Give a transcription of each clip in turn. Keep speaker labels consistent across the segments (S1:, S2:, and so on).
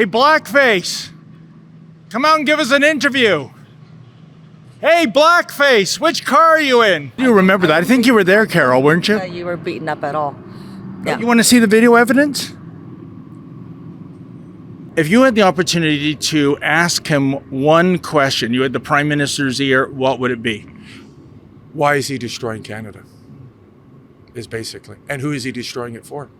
S1: Hey, Blackface, come out and give us an interview. Hey, Blackface, which car are you in? Do you remember that? I think you were there, Carol, weren't you?
S2: You were beaten up at all. Yeah.
S1: You want to see the video evidence? If you had the opportunity to ask him one question, you had the Prime Minister's ear, what would it be?
S3: Why is he destroying Canada? Is basically. And who is he destroying it for?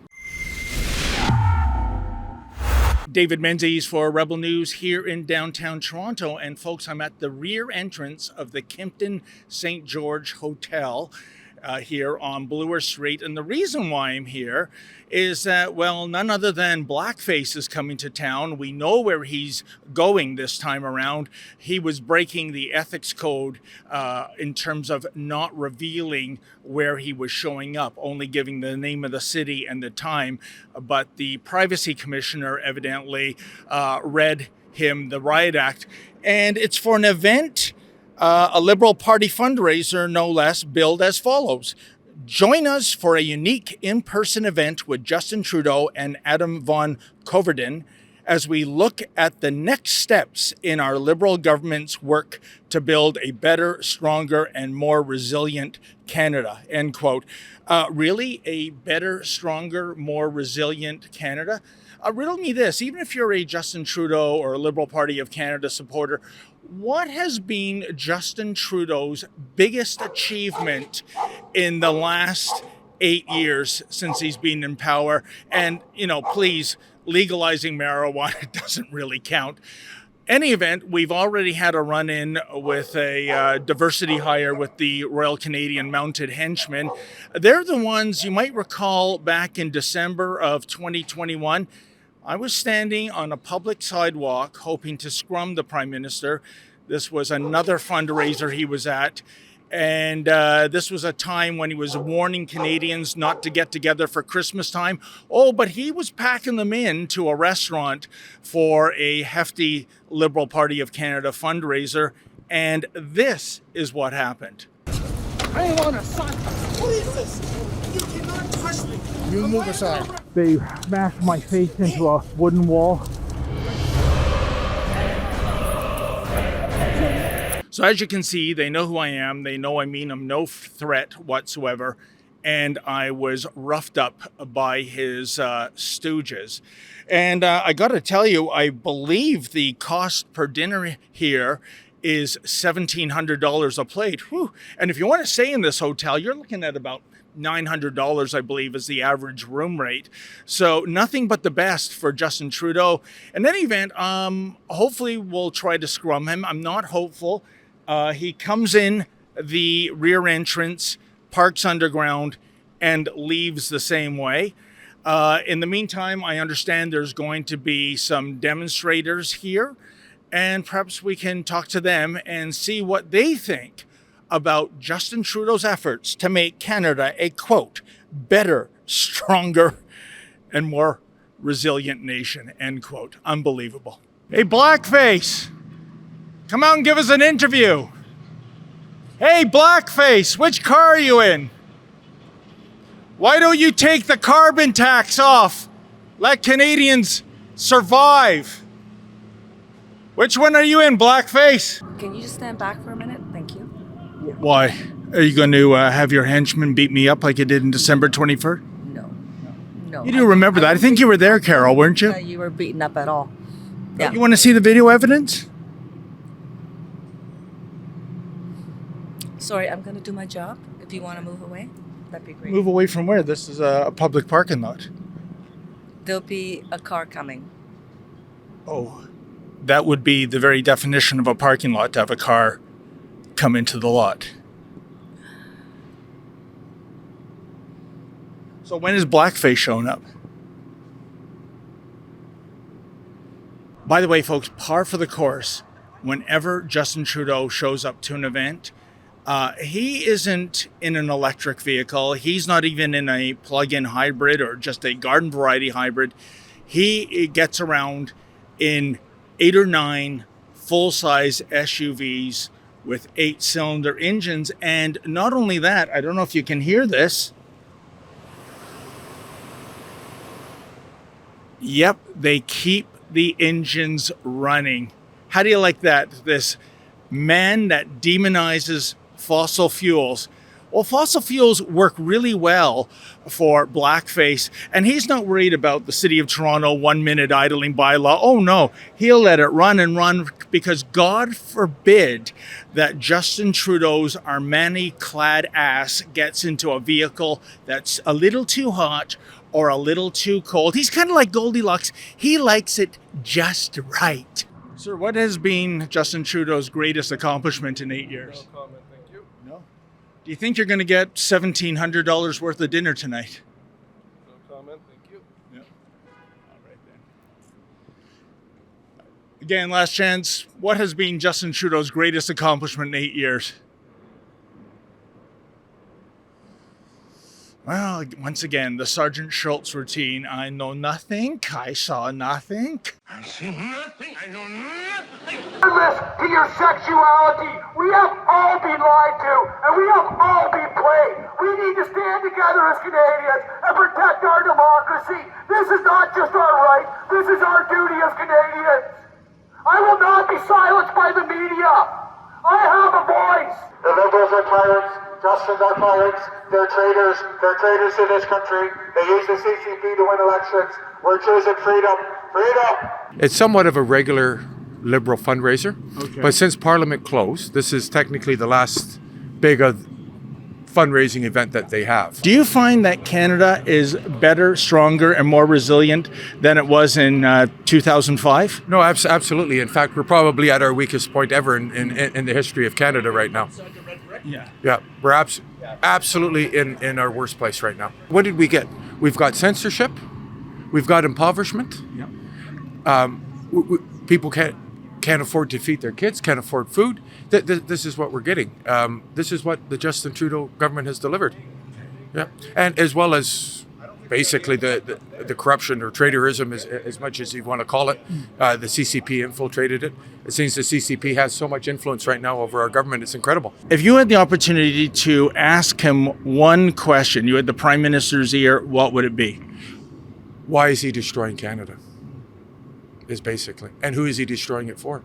S1: David Menzies for Rebel News here in downtown Toronto. And folks, I'm at the rear entrance of the Kimpton St. George Hotel here on Bloor Street. And the reason why I'm here is that, well, none other than Blackface is coming to town. We know where he's going this time around. He was breaking the ethics code in terms of not revealing where he was showing up, only giving the name of the city and the time. But the privacy commissioner evidently read him the riot act. And it's for an event, a Liberal Party fundraiser, no less, billed as follows. Join us for a unique in-person event with Justin Trudeau and Adam von Koverden as we look at the next steps in our Liberal government's work to build a better, stronger, and more resilient Canada, end quote. Really? A better, stronger, more resilient Canada? Riddle me this, even if you're a Justin Trudeau or a Liberal Party of Canada supporter, what has been Justin Trudeau's biggest achievement in the last 8 years since he's been in power? And, you know, please, legalizing marijuana doesn't really count. Any event, we've already had a run-in with a diversity hire with the Royal Canadian Mounted Henchmen. They're the ones you might recall back in December of 2021. I was standing on a public sidewalk hoping to scrum the Prime Minister. This was another fundraiser he was at. And this was a time when he was warning Canadians not to get together for Christmas time. Oh, but he was packing them in to a restaurant for a hefty Liberal Party of Canada fundraiser. And this is what happened.
S4: I ain't on a sign. What is this? You cannot touch me.
S3: You move aside.
S1: They smashed my face into a wooden wall. So as you can see, they know who I am. They know I mean I'm no threat whatsoever. And I was roughed up by his stooges. And I got to tell you, I believe the cost per dinner here is $1,700 a plate. Whew. And if you want to stay in this hotel, you're looking at about $900, I believe, is the average room rate. So nothing but the best for Justin Trudeau. In any event, hopefully we'll try to scrum him. I'm not hopeful. He comes in the rear entrance, parks underground, and leaves the same way. In the meantime, I understand there's going to be some demonstrators here, and perhaps we can talk to them and see what they think about Justin Trudeau's efforts to make Canada a, quote, better, stronger, and more resilient nation, end quote. Unbelievable. Hey, Blackface, come out and give us an interview. Hey, Blackface, which car are you in? Why don't you take the carbon tax off? Let Canadians survive. Which one are you in, Blackface?
S2: Can you just stand back for a minute? Thank you.
S1: Why? Are you going to have your henchmen beat me up like you did in December 21st?
S2: No.
S1: You do remember that. I think you were there, Carol, weren't you?
S2: You were beaten up at all. Yeah.
S1: You want to see the video evidence?
S2: Sorry, I'm going to do my job. If you want to move away, that'd be great.
S1: Move away from where? This is a public parking lot.
S2: There'll be a car coming.
S1: Oh, that would be the very definition of a parking lot, to have a car come into the lot. So when is Blackface showing up? By the way, folks, par for the course, whenever Justin Trudeau shows up to an event, he isn't in an electric vehicle. He's not even in a plug-in hybrid or just a garden variety hybrid. He gets around in 8 or 9 full-size SUVs with 8-cylinder engines. And not only that, I don't know if you can hear this. Yep, they keep the engines running. How do you like that? This man that demonizes fossil fuels. Well, fossil fuels work really well for blackface, and he's not worried about the City of Toronto 1 minute idling bylaw. Oh no, he'll let it run and run, because God forbid that Justin Trudeau's Armani-clad ass gets into a vehicle that's a little too hot or a little too cold. He's kind of like Goldilocks. He likes it just right. Sir, what has been Justin Trudeau's greatest accomplishment in 8 years?
S5: No comment, thank you.
S1: No? Do you think you're going to get $1,700 worth of dinner tonight?
S5: No comment, thank you.
S1: Yeah. All right then. Again, last chance. What has been Justin Trudeau's greatest accomplishment in 8 years? Well, once again, the Sergeant Schultz routine. I know nothing. I saw nothing.
S5: I see nothing. I know nothing.
S4: Regardless to your sexuality, we have all been lied to, and we have all been played. We need to stand together as Canadians and protect our democracy. This is not just our right, this is our duty as Canadians. I will not be silenced by the media. I have a voice.
S6: The Liberals are tyrants. Justin's are tyrants. They're traitors. They're traitors to this country. They use the CCP to win elections. We're choosing freedom. Freedom!
S3: It's somewhat of a regular Liberal fundraiser,
S1: Okay.
S3: but since Parliament closed, this is technically the last big fundraising event that they have.
S1: Do you find that Canada is better, stronger, and more resilient than it was in 2005?
S3: No, absolutely. In fact, we're probably at our weakest point ever in the history of Canada right now.
S1: Yeah.
S3: Yeah, we're absolutely in our worst place right now. What did we get? We've got censorship. We've got impoverishment.
S1: Yeah.
S3: People can't afford to feed their kids, can't afford food. This is what we're getting. This is what the Justin Trudeau government has delivered. Yeah, and as well as basically the corruption or traitorism, as much as you want to call it. The CCP infiltrated it. It seems the CCP has so much influence right now over our government. It's incredible.
S1: If you had the opportunity to ask him one question, you had the Prime Minister's ear, what would it be?
S3: Why is he destroying Canada? Is basically, and who is he destroying it for?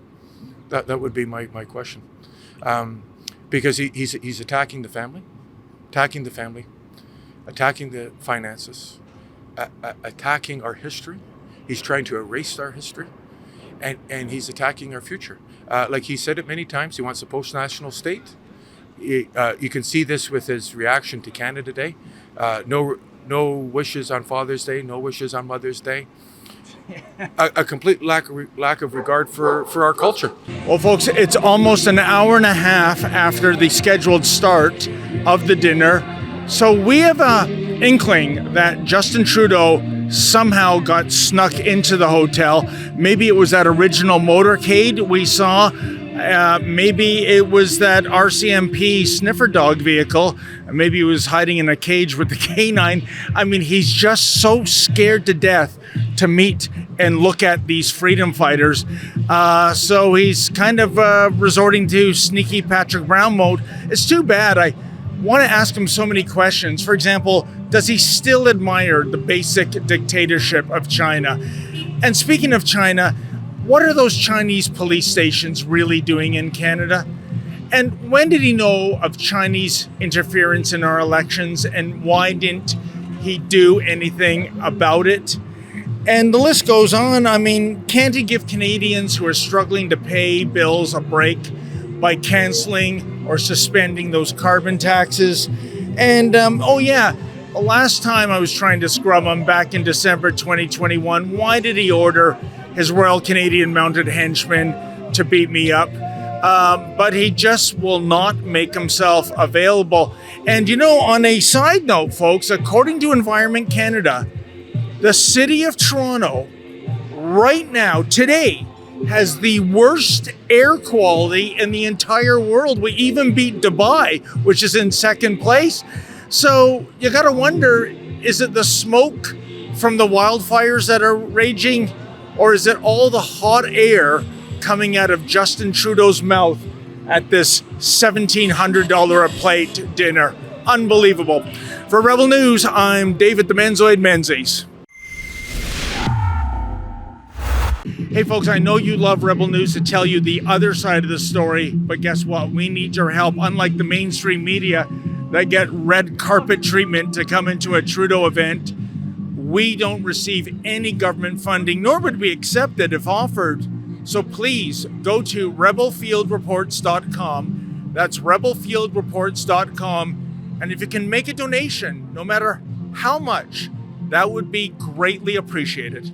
S3: That would be my question. Because he's attacking the family, attacking the finances, attacking our history. He's trying to erase our history, and he's attacking our future. Like he said it many times, he wants a post-national state. You can see this with his reaction to Canada Day. No wishes on Father's Day, no wishes on Mother's Day. A complete lack of regard for our culture.
S1: Well, folks, it's almost an hour and a half after the scheduled start of the dinner. So we have an inkling that Justin Trudeau somehow got snuck into the hotel. Maybe it was that original motorcade we saw. Maybe it was that RCMP sniffer dog vehicle. Maybe he was hiding in a cage with the canine. I mean, he's just so scared to death to meet and look at these freedom fighters. So he's kind of resorting to sneaky Patrick Brown mode. It's too bad. I want to ask him so many questions. For example, does he still admire the basic dictatorship of China? And speaking of China, what are those Chinese police stations really doing in Canada? And when did he know of Chinese interference in our elections, and why didn't he do anything about it? And the list goes on. I mean, can't he give Canadians who are struggling to pay bills a break by canceling or suspending those carbon taxes? And, the last time I was trying to scrub him back in December 2021, why did he order his Royal Canadian Mounted Henchmen to beat me up? But he just will not make himself available. And, on a side note, folks, according to Environment Canada, the City of Toronto right now, today, has the worst air quality in the entire world. We even beat Dubai, which is in second place. So you got to wonder, is it the smoke from the wildfires that are raging, or is it all the hot air coming out of Justin Trudeau's mouth at this $1,700 a plate dinner? Unbelievable. For Rebel News, I'm David the Menzoid Menzies. Hey folks, I know you love Rebel News to tell you the other side of the story, but guess what? We need your help. Unlike the mainstream media that get red carpet treatment to come into a Trudeau event, we don't receive any government funding, nor would we accept it if offered. So please go to rebelfieldreports.com. That's rebelfieldreports.com. And if you can make a donation, no matter how much, that would be greatly appreciated.